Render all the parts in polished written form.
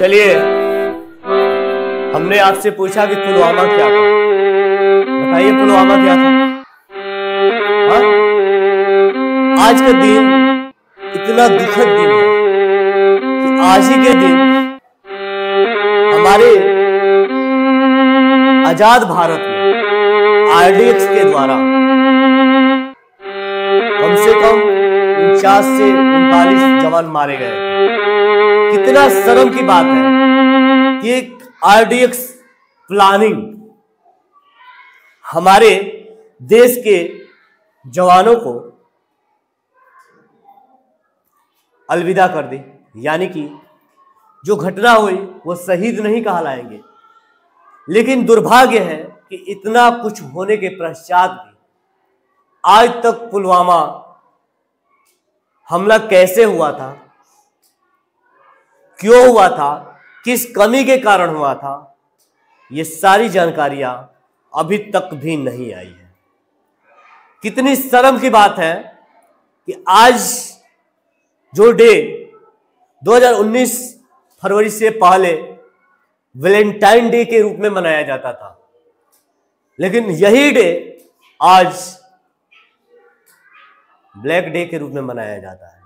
चलिए, हमने आपसे पूछा कि पुलवामा क्या था, बताइए पुलवामा क्या था? हा? आज का दिन इतना दुखद दिन है कि आज ही के दिन हमारे आजाद भारत में आरडीएक्स के द्वारा कम से कम 49 से 39 जवान मारे गए थे। कितना शर्म की बात है कि एक आरडीएक्स प्लानिंग हमारे देश के जवानों को अलविदा कर दी। यानी कि जो घटना हुई वो शहीद नहीं कहलाएंगे, लेकिन दुर्भाग्य है कि इतना कुछ होने के पश्चात भी आज तक पुलवामा हमला कैसे हुआ था, क्यों हुआ था, किस कमी के कारण हुआ था, ये सारी जानकारियां अभी तक भी नहीं आई है। कितनी शर्म की बात है कि आज जो डे 2019 फरवरी से पहले वैलेंटाइन डे के रूप में मनाया जाता था, लेकिन यही डे आज ब्लैक डे के रूप में मनाया जाता है।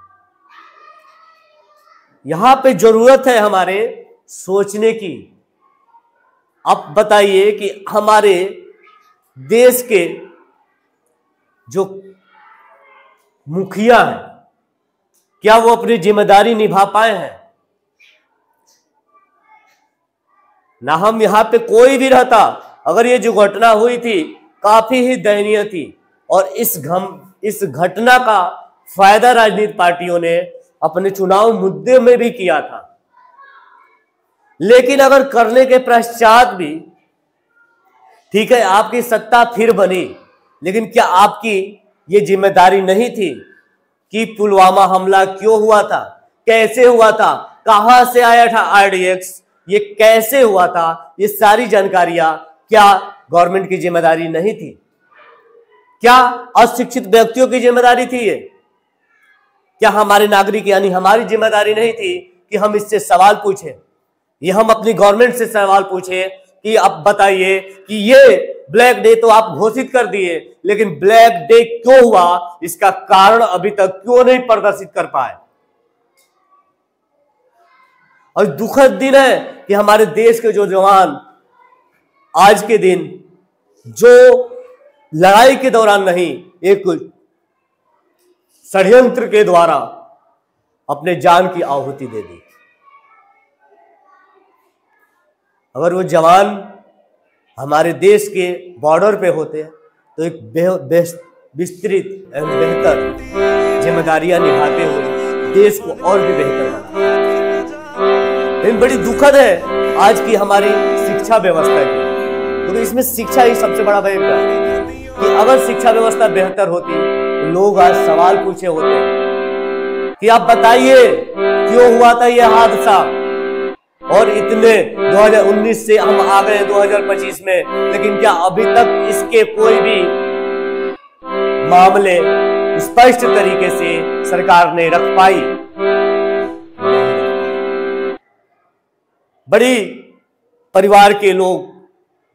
यहां पे जरूरत है हमारे सोचने की। अब बताइए कि हमारे देश के जो मुखिया हैं, क्या वो अपनी जिम्मेदारी निभा पाए हैं? ना हम यहां पे कोई भी रहता, अगर ये जो घटना हुई थी काफी ही दयनीय थी, और इस घटना का फायदा राजनीतिक पार्टियों ने अपने चुनाव मुद्दे में भी किया था। लेकिन अगर करने के पश्चात भी ठीक है, आपकी सत्ता फिर बनी, लेकिन क्या आपकी ये जिम्मेदारी नहीं थी कि पुलवामा हमला क्यों हुआ था, कैसे हुआ था, कहां से आया था आरडीएक्स, ये कैसे हुआ था, ये सारी जानकारियां क्या गवर्नमेंट की जिम्मेदारी नहीं थी? क्या अशिक्षित व्यक्तियों की जिम्मेदारी थी ये? क्या हमारे नागरिक यानी हमारी जिम्मेदारी नहीं थी कि हम इससे सवाल पूछें, ये हम अपनी गवर्नमेंट से सवाल पूछें कि अब बताइए कि ये ब्लैक डे तो आप घोषित कर दिए, लेकिन ब्लैक डे क्यों हुआ, इसका कारण अभी तक क्यों नहीं प्रदर्शित कर पाए? और दुखद दिन है कि हमारे देश के जो जवान आज के दिन जो लड़ाई के दौरान नहीं, एक षड्यंत्र के द्वारा अपने जान की आहुति दे दी। अगर वो जवान हमारे देश के बॉर्डर पे होते तो एक विस्तृत एवं बेहतर जिम्मेदारियां निभाते हुए देश को और भी बेहतर बनाते। लेकिन बड़ी दुखद है आज की हमारी शिक्षा व्यवस्था की, क्योंकि इसमें शिक्षा ही सबसे बड़ा भयंकर है कि अगर शिक्षा व्यवस्था बेहतर होती तो लोग आज सवाल पूछे होते कि आप बताइए क्यों हुआ था यह हादसा, और इतने 2019 से हम आ गए 2025 में, लेकिन क्या अभी तक इसके कोई भी मामले स्पष्ट तरीके से सरकार ने रख पाई? बड़ी परिवार के लोग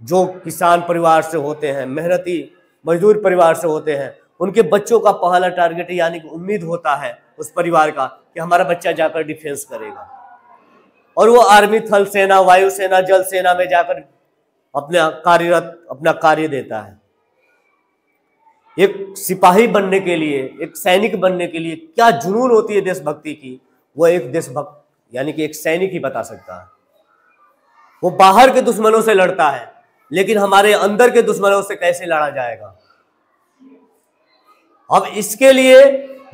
जो किसान परिवार से होते हैं, मेहनती मजदूर परिवार से होते हैं, उनके बच्चों का पहला टारगेट यानी कि उम्मीद होता है उस परिवार का कि हमारा बच्चा जाकर डिफेंस करेगा, और वो आर्मी, थल सेना, वायुसेना, जल सेना में जाकर अपना कार्य देता है। एक सिपाही बनने के लिए, एक सैनिक बनने के लिए क्या जुनून होती है देशभक्ति की, वो एक देशभक्त यानी कि एक सैनिक ही बता सकता है। वो बाहर के दुश्मनों से लड़ता है, लेकिन हमारे अंदर के दुश्मनों से कैसे लड़ा जाएगा? अब इसके लिए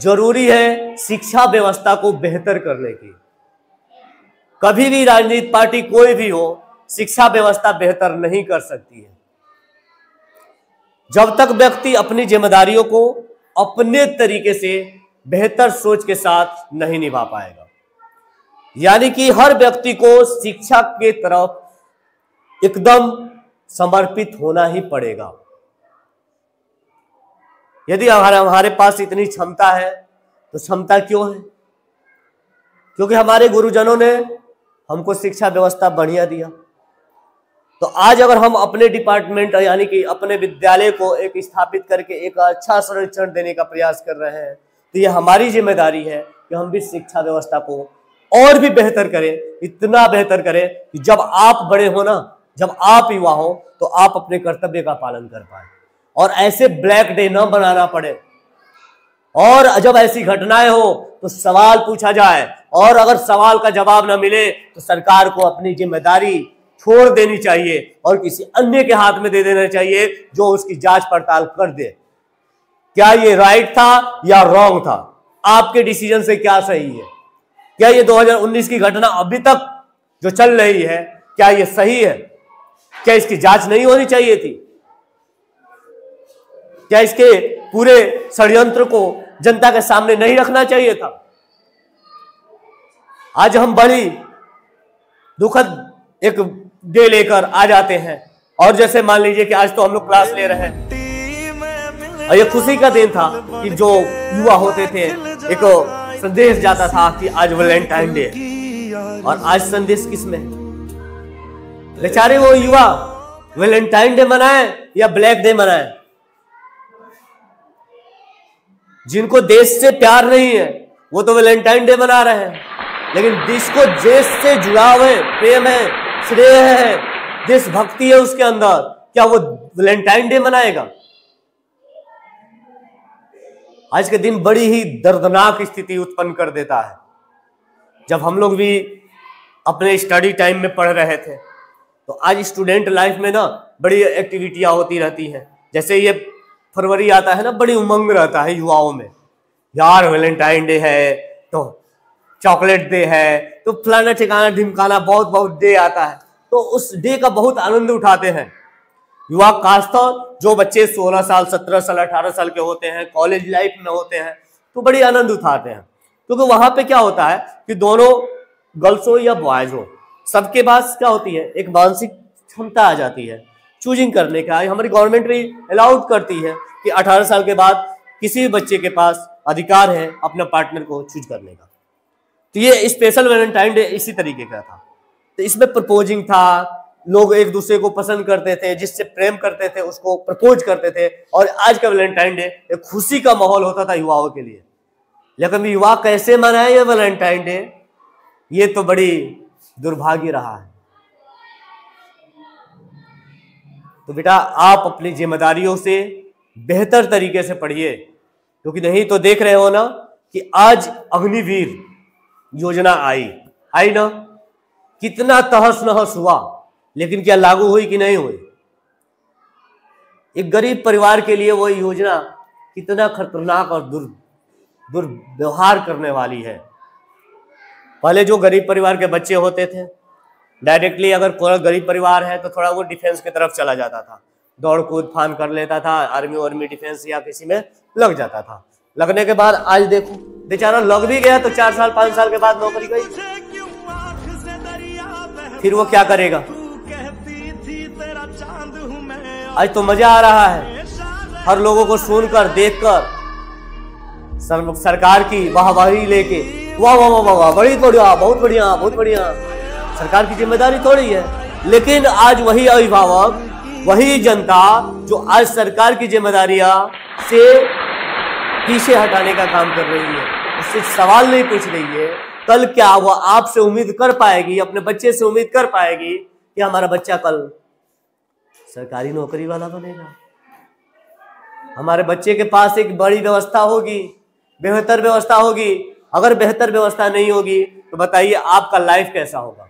जरूरी है शिक्षा व्यवस्था को बेहतर करने की। कभी भी राजनीतिक पार्टी कोई भी हो, शिक्षा व्यवस्था बेहतर नहीं कर सकती है जब तक व्यक्ति अपनी जिम्मेदारियों को अपने तरीके से बेहतर सोच के साथ नहीं निभा पाएगा। यानी कि हर व्यक्ति को शिक्षा के तरफ एकदम समर्पित होना ही पड़ेगा। यदि हमारे पास इतनी क्षमता है तो क्षमता क्यों है? क्योंकि हमारे गुरुजनों ने हमको शिक्षा व्यवस्था बढ़िया दिया। तो आज अगर हम अपने डिपार्टमेंट यानी कि अपने विद्यालय को एक स्थापित करके एक अच्छा संरक्षण देने का प्रयास कर रहे हैं, तो ये हमारी जिम्मेदारी है कि हम भी शिक्षा व्यवस्था को और भी बेहतर करें, इतना बेहतर करें कि जब आप बड़े हो ना, जब आप युवा हो, तो आप अपने कर्तव्य का पालन कर पाए और ऐसे ब्लैक डे न बनाना पड़े। और जब ऐसी घटनाएं हो तो सवाल पूछा जाए, और अगर सवाल का जवाब न मिले तो सरकार को अपनी जिम्मेदारी छोड़ देनी चाहिए और किसी अन्य के हाथ में दे देना चाहिए जो उसकी जांच पड़ताल कर दे, क्या ये राइट था या रॉन्ग था, आपके डिसीजन से क्या सही है, क्या ये 2019 की घटना अभी तक जो चल रही है क्या ये सही है, क्या इसकी जांच नहीं होनी चाहिए थी, क्या इसके पूरे षड्यंत्र को जनता के सामने नहीं रखना चाहिए था। आज हम बड़ी दुखद एक डे लेकर आ जाते हैं, और जैसे मान लीजिए कि आज तो हम लोग क्लास ले रहे हैं और ये खुशी का दिन था कि जो युवा होते थे एक संदेश जाता था कि आज वैलेंटाइन डे, और आज संदेश किसमें है? बेचारे वो युवा वैलेंटाइन डे मनाए या ब्लैक डे मनाए, जिनको देश से प्यार नहीं है वो तो वैलेंटाइन डे मना रहे हैं, लेकिन जिसको देश से जुड़ाव है, प्रेम है, स्नेह है, देशभक्ति है उसके अंदर, क्या वो वैलेंटाइन डे मनाएगा? आज के दिन बड़ी ही दर्दनाक स्थिति उत्पन्न कर देता है। जब हम लोग भी अपने स्टडी टाइम में पढ़ रहे थे तो आज स्टूडेंट लाइफ में ना बड़ी एक्टिविटियां होती रहती हैं। जैसे ये फरवरी आता है ना, बड़ी उमंग रहता है युवाओं में, यार वैलेंटाइन डे है तो चॉकलेट डे है तो फलाना ठिकाना ढिमकाना बहुत बहुत डे आता है, तो उस डे का बहुत आनंद उठाते हैं युवा। खासतौर जो बच्चे 16 साल 17 साल 18 साल के होते हैं, कॉलेज लाइफ में होते हैं, तो बड़ी आनंद उठाते हैं, क्योंकि वहां पे क्या होता है कि दोनों गर्ल्स हो या बॉयज हो, सबके पास क्या होती है, एक मानसिक क्षमता आ जाती है चूजिंग करने का। हमारी गवर्नमेंट भी अलाउड करती है कि 18 साल के बाद किसी भी बच्चे के पास अधिकार है अपने पार्टनर को चूज करने का। तो ये स्पेशल वैलेंटाइन डे इसी तरीके का था। तो इसमें प्रपोजिंग था, लोग एक दूसरे को पसंद करते थे, जिससे प्रेम करते थे उसको प्रपोज करते थे, और आज का वैलेंटाइन डे एक खुशी का माहौल होता था युवाओं के लिए। लेकिन युवा कैसे मनाए ये वैलेंटाइन डे, ये तो बड़ी दुर्भाग्य रहा है। तो बेटा आप अपनी जिम्मेदारियों से बेहतर तरीके से पढ़िए, क्योंकि नहीं तो देख रहे हो ना कि आज अग्निवीर योजना आई ना, कितना तहस नहस हुआ, लेकिन क्या लागू हुई कि नहीं हुई? एक गरीब परिवार के लिए वो योजना कितना खतरनाक और दुर्व्यवहार करने वाली है। पहले जो गरीब परिवार के बच्चे होते थे, डायरेक्टली अगर कोई गरीब परिवार है तो थोड़ा वो डिफेंस की तरफ चला जाता था, दौड़ कूद फान कर लेता था, आर्मी डिफेंस या किसी में लग जाता था। लगने के बाद आज देखो बेचारा लग भी गया तो 4 साल 5 साल के बाद नौकरी गई, फिर वो क्या करेगा? आज तो मजा आ रहा है हर लोगों को सुनकर देखकर, सरकार की वाहवाही लेके, वाह वाह वाह वाह, बड़ी बढ़िया, बहुत बढ़िया बहुत बढ़िया। सरकार की जिम्मेदारी थोड़ी है, लेकिन आज वही अभिभावक, वही जनता जो आज सरकार की जिम्मेदारियां से पीछे हटाने का काम कर रही है, उससे सवाल नहीं पूछ रही है, कल क्या वो आपसे उम्मीद कर पाएगी, अपने बच्चे से उम्मीद कर पाएगी कि हमारा बच्चा कल सरकारी नौकरी वाला बनेगा, हमारे बच्चे के पास एक बड़ी व्यवस्था होगी, बेहतर व्यवस्था होगी। अगर बेहतर व्यवस्था नहीं होगी तो बताइए आपका लाइफ कैसा होगा?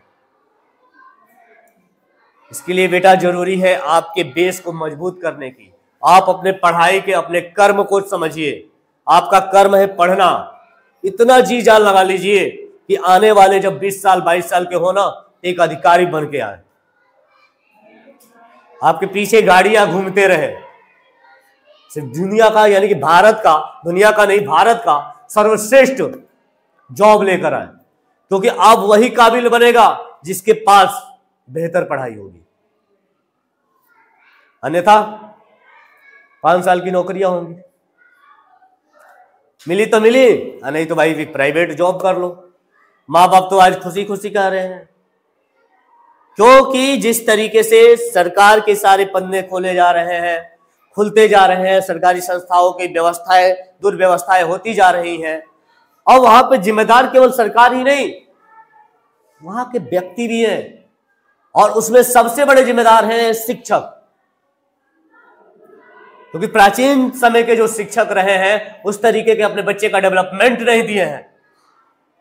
इसके लिए बेटा जरूरी है आपके बेस को मजबूत करने की। आप अपने पढ़ाई के अपने कर्म को समझिए, आपका कर्म है पढ़ना, इतना जी जान लगा लीजिए कि आने वाले जब 20 साल 22 साल के हो ना, एक अधिकारी बन के आए, आपके पीछे गाड़ियां घूमते रहे, सिर्फ दुनिया का यानी कि भारत का, दुनिया का नहीं भारत का सर्वश्रेष्ठ जॉब लेकर आए, क्योंकि आप वही काबिल बनेगा जिसके पास बेहतर पढ़ाई होगी। अन्यथा 5 साल की नौकरियां होंगी, मिली तो मिली, नहीं तो भाई प्राइवेट जॉब कर लो। माँ बाप तो आज खुशी खुशी कह रहे हैं क्योंकि जिस तरीके से सरकार के सारे पन्ने खोले जा रहे हैं, खुलते जा रहे हैं, सरकारी संस्थाओं की व्यवस्थाएं, दुर्व्यवस्थाएं होती जा रही हैं, और वहां पे जिम्मेदार केवल सरकार ही नहीं, वहां के व्यक्ति भी हैं, और उसमें सबसे बड़े जिम्मेदार हैं शिक्षक। क्योंकि प्राचीन समय के जो शिक्षक रहे हैं उस तरीके के अपने बच्चे का डेवलपमेंट नहीं दिए हैं।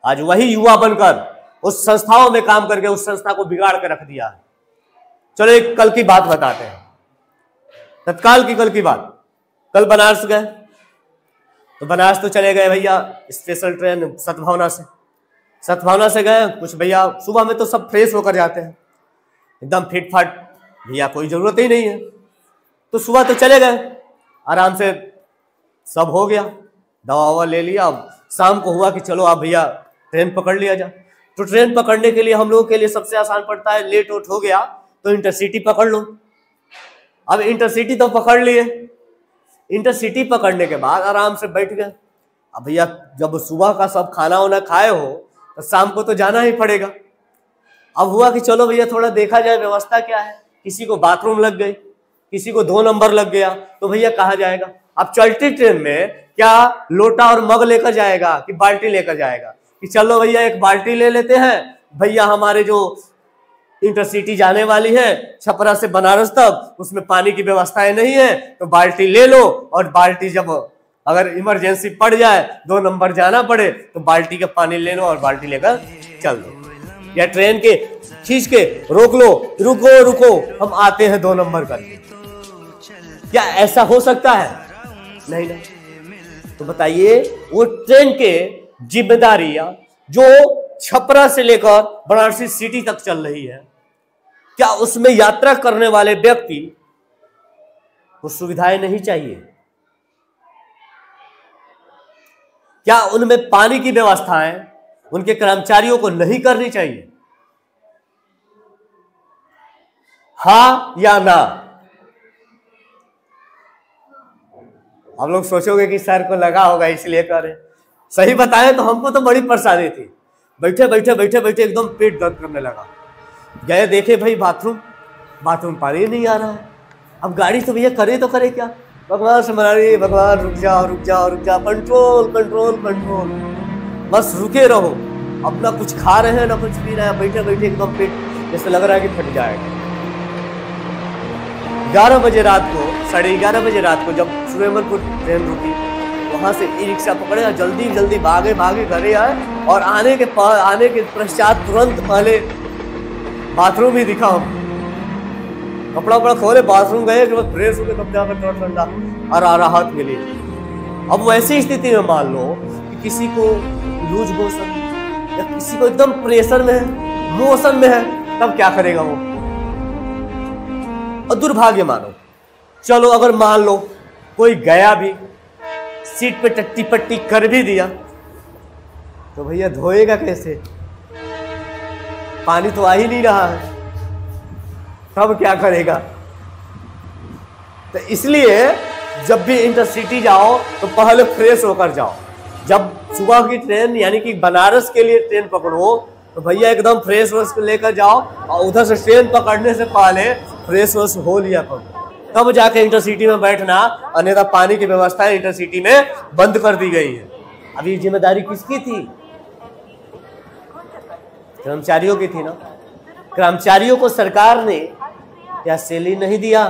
आज वही युवा बनकर उस संस्थाओं में काम करके उस संस्था को बिगाड़ के रख दिया है। चलो एक कल की बात बताते हैं, तत्काल की कल की बात। कल बनारस गए, तो बनारस तो चले गए भैया स्पेशल ट्रेन सद्भावना से। सद्भावना से गए, कुछ भैया सुबह में तो सब फ्रेश होकर जाते हैं, एकदम फिट फाट, भैया कोई जरूरत ही नहीं है। तो सुबह तो चले गए, आराम से सब हो गया, दवा ववा ले लिया। अब शाम को हुआ कि चलो आप भैया ट्रेन पकड़ लिया जाए। तो ट्रेन पकड़ने के लिए हम लोगों के लिए सबसे आसान पड़ता है, लेट उठ हो गया तो इंटरसिटी पकड़ लो। अब इंटरसिटी तो पकड़ लिए, इंटरसिटी पकड़ने के बाद आराम से बैठ गए। अब भैया जब सुबह का सब खाना वाना खाए हो तो शाम को तो जाना ही पड़ेगा। अब हुआ कि चलो भैया थोड़ा देखा जाए व्यवस्था क्या है। किसी को बाथरूम लग गई, किसी को 2 नंबर लग गया, तो भैया कहाँ जाएगा। अब चलती ट्रेन में क्या लोटा और मग लेकर जाएगा कि बाल्टी लेकर जाएगा, कि चलो भैया एक बाल्टी ले लेते हैं, भैया हमारे जो इंटरसिटी जाने वाली है छपरा से बनारस तक, उसमें पानी की व्यवस्थाएं नहीं है, तो बाल्टी ले लो, और बाल्टी जब अगर इमरजेंसी पड़ जाए 2 नंबर जाना पड़े तो बाल्टी का पानी ले लो और बाल्टी लेकर चल दो। या ट्रेन के खींच के रोक लो, रुको रुको हम आते हैं 2 नंबर करके। क्या ऐसा हो सकता है? नहीं ना। तो बताइए वो ट्रेन के जिम्मेदारियां जो छपरा से लेकर बनारसी सिटी तक चल रही है, क्या उसमें यात्रा करने वाले व्यक्ति को सुविधाएं नहीं चाहिए? क्या उनमें पानी की व्यवस्थाएं उनके कर्मचारियों को नहीं करनी चाहिए? हाँ या ना? हम लोग सोचोगे कि सर को लगा होगा इसलिए करे। सही बताएं तो हमको तो बड़ी परेशानी थी, बैठे बैठे एकदम पेट दर्द करने लगा। गए देखे भाई बाथरूम पानी नहीं आ रहा है। अब गाड़ी तो भैया करे तो करे क्या, भगवान से मना रही है, भगवान रुक जा, कंट्रोल कंट्रोल कंट्रोल, बस रुके रहो। अब ना कुछ खा रहे हैं ना कुछ पी रहे हैं, बैठे बैठे एकदम पेट जैसे लग रहा है कि फट जाएगा। 11 बजे रात को, 11:30 बजे रात को जब सुरेमनपुर ट्रेन रुकी, वहां से ई रिक्शा पकड़े, जल्दी भागे घरे आए, और आने के पश्चात तुरंत पहले बाथरूम ही दिखा। हम कपड़ा वपड़ा खोले, बाथरूम गए, फ्रेश हो गए, तब जाकर थोड़ा ठंडा और राहत मिली। अब वैसी स्थिति में मान लो कि किसी को लूज मोशन या किसी को एकदम प्रेशर में है, मोशन में है, तब क्या करेगा वो? और दुर्भाग्य मानो, चलो अगर मान लो कोई गया भी, सीट पे टट्टी पट्टी कर भी दिया, तो भैया धोएगा कैसे? पानी तो आ ही नहीं रहा है, तब क्या करेगा? तो इसलिए जब भी इंटरसिटी जाओ तो पहले फ्रेश होकर जाओ। जब सुबह की ट्रेन यानी कि बनारस के लिए ट्रेन पकड़ो तो भैया एकदम फ्रेश वॉश लेकर जाओ, और उधर से ट्रेन पकड़ने से पहले फ्रेश वॉश हो लिया करो, तब जाके इंटरसिटी में बैठना। अन्यथा पानी की व्यवस्था इंटरसिटी में बंद कर दी गई है। अब ये जिम्मेदारी किसकी थी? कर्मचारियों की थी ना। कर्मचारियों को सरकार ने क्या सैलरी नहीं दिया?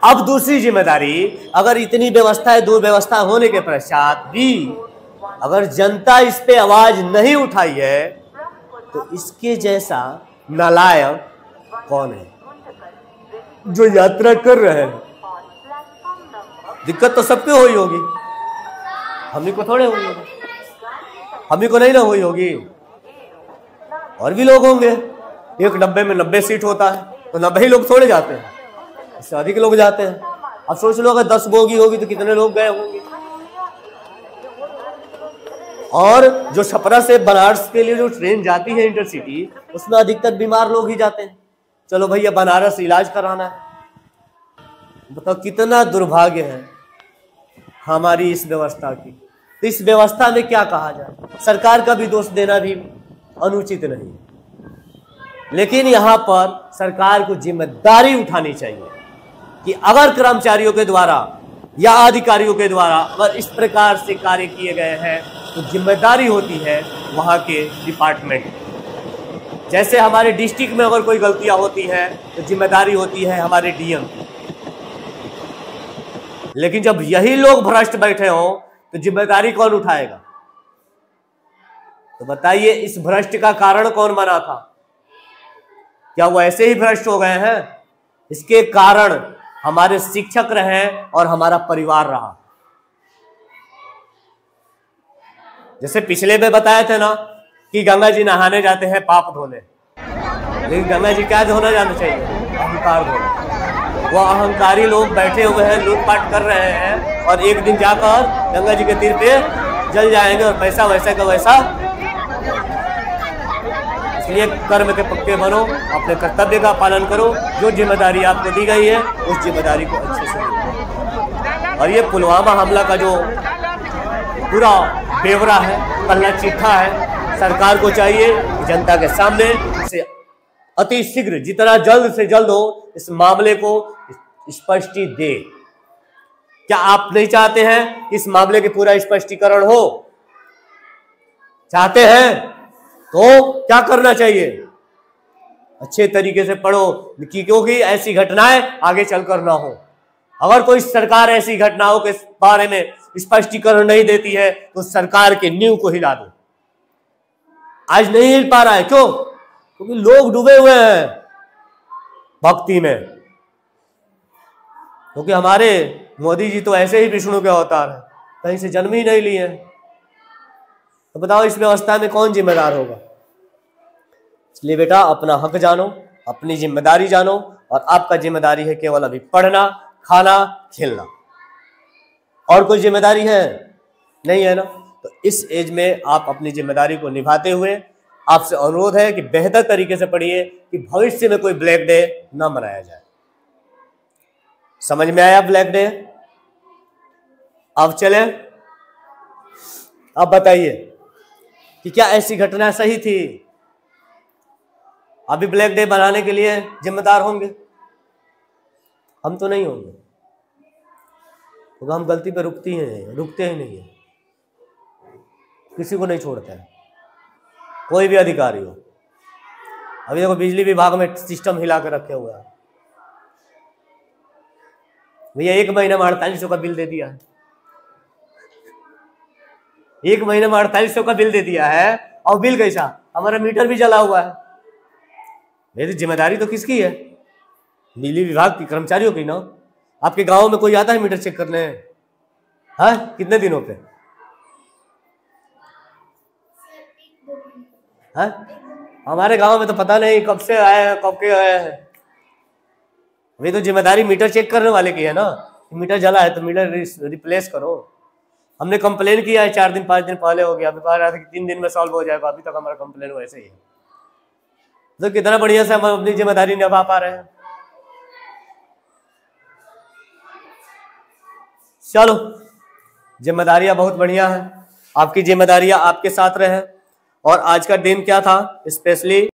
अब दूसरी जिम्मेदारी, अगर इतनी व्यवस्थाएं दुर्व्यवस्था होने के पश्चात भी अगर जनता इस पे आवाज नहीं उठाई है, तो इसके जैसा नालायक कौन है जो यात्रा कर रहे हैं? दिक्कत तो सबको हुई होगी, हमनी को थोड़े हुई होगी, हमनी को नहीं ना हुई होगी, और भी लोग होंगे। एक डब्बे में 90 सीट होता है, तो 90 ही लोग थोड़े जाते हैं, इससे अधिक लोग जाते हैं। अब सोच लो अगर 10 बोगी होगी तो कितने लोग गए होंगे। और जो छपरा से बनारस के लिए जो ट्रेन जाती है इंटरसिटी, उसमें अधिकतर बीमार लोग ही जाते हैं। चलो भैया बनारस इलाज कराना है, बताओ कितना दुर्भाग्य है हमारी इस व्यवस्था की। तो इस व्यवस्था में क्या कहा जाए? सरकार का भी दोष देना भी अनुचित नहीं। लेकिन यहां पर सरकार को जिम्मेदारी उठानी चाहिए कि अगर कर्मचारियों के द्वारा या अधिकारियों के द्वारा अगर इस प्रकार से कार्य किए गए हैं तो जिम्मेदारी होती है वहां के डिपार्टमेंट की। जैसे हमारे डिस्ट्रिक्ट में अगर कोई गलतियां होती हैं तो जिम्मेदारी होती है हमारे डीएम की। लेकिन जब यही लोग भ्रष्ट बैठे हों तो जिम्मेदारी कौन उठाएगा? तो बताइए, इस भ्रष्ट का कारण कौन बना था? क्या वो ऐसे ही भ्रष्ट हो गए हैं? इसके कारण हमारे शिक्षक रहे और हमारा परिवार रहा। जैसे पिछले में बताए थे ना कि गंगा जी नहाने जाते हैं पाप धोने, लेकिन गंगा जी क्या धोना जाना चाहिए? अहंकार धोना। वो अहंकारी लोग बैठे हुए हैं, लूटपाट कर रहे हैं और एक दिन जाकर गंगा जी के तीर पे जल जाएंगे और पैसा वैसा का वैसा। इसलिए कर्म के पक्के बनो, अपने कर्तव्य का पालन करो, जो जिम्मेदारी आपको दी गई है उस जिम्मेदारी को अच्छे से निभाओ। और ये पुलवामा हमला का जो पूरा ब्यौरा है, पल्ला चिट्ठा है, सरकार को चाहिए जनता के सामने इसे अति शीघ्र जितना जल्द से जल्द हो इस मामले को स्पष्टी दे। क्या आप नहीं चाहते हैं इस मामले के पूरा स्पष्टीकरण हो? चाहते हैं तो क्या करना चाहिए? अच्छे तरीके से पढ़ो, क्योंकि ऐसी घटनाएं आगे चलकर ना हो। अगर कोई सरकार ऐसी घटनाओं के बारे में स्पष्टीकरण नहीं देती है तो सरकार के नींव को हिला दो। आज नहीं हिल पा रहा है, क्यों? क्योंकि लोग डूबे हुए हैं भक्ति में। क्योंकि हमारे मोदी जी तो ऐसे ही विष्णु के अवतार हैं, कहीं से जन्म ही नहीं लिए। तो बताओ इस व्यवस्था में कौन जिम्मेदार होगा? इसलिए बेटा अपना हक जानो, अपनी जिम्मेदारी जानो, और आपका जिम्मेदारी है केवल अभी पढ़ना, खाना, खेलना। और कोई जिम्मेदारी है? नहीं है ना। तो इस एज में आप अपनी जिम्मेदारी को निभाते हुए आपसे अनुरोध है कि बेहतर तरीके से पढ़िए कि भविष्य में कोई ब्लैक डे ना मनाया जाए। समझ में आया ब्लैक डे? अब चले, अब बताइए कि क्या ऐसी घटना सही थी? अभी ब्लैक डे बनाने के लिए जिम्मेदार होंगे? हम तो नहीं होंगे, क्योंकि हम गलती पे रुकते ही नहीं है। किसी को नहीं छोड़ते हैं, कोई भी अधिकारी हो। अभी देखो बिजली विभाग में सिस्टम हिला कर रखे हुए हैं। भैया 1 महीने में 4800 का बिल दे दिया है। 1 महीने में 4800 का बिल दे दिया है, और बिल कैसा? हमारा मीटर भी जला हुआ है। मेरी जिम्मेदारी तो किसकी है? बिजली विभाग की, कर्मचारियों की ना। आपके गांव में कोई आता है मीटर चेक करने? हाँ, कितने दिनों पे? हाँ, हमारे गांव में तो पता नहीं कब से आए हैं, कब के आए हैं। अभी तो जिम्मेदारी मीटर चेक करने वाले की है ना। मीटर जला है तो मीटर रिप्लेस करो। हमने कंप्लेन किया है 4 दिन 5 दिन पहले हो गया, अभी कह रहा था कि 3 दिन में सॉल्व हो जाएगा। अभी तक हमारा कंप्लेन वैसे ही है। तो कितना बढ़िया से हम अपनी जिम्मेदारी निभा पा रहे हैं। चलो, जिम्मेदारियां बहुत बढ़िया हैं। आपकी जिम्मेदारियां आपके साथ रहे। और आज का दिन क्या था स्पेशली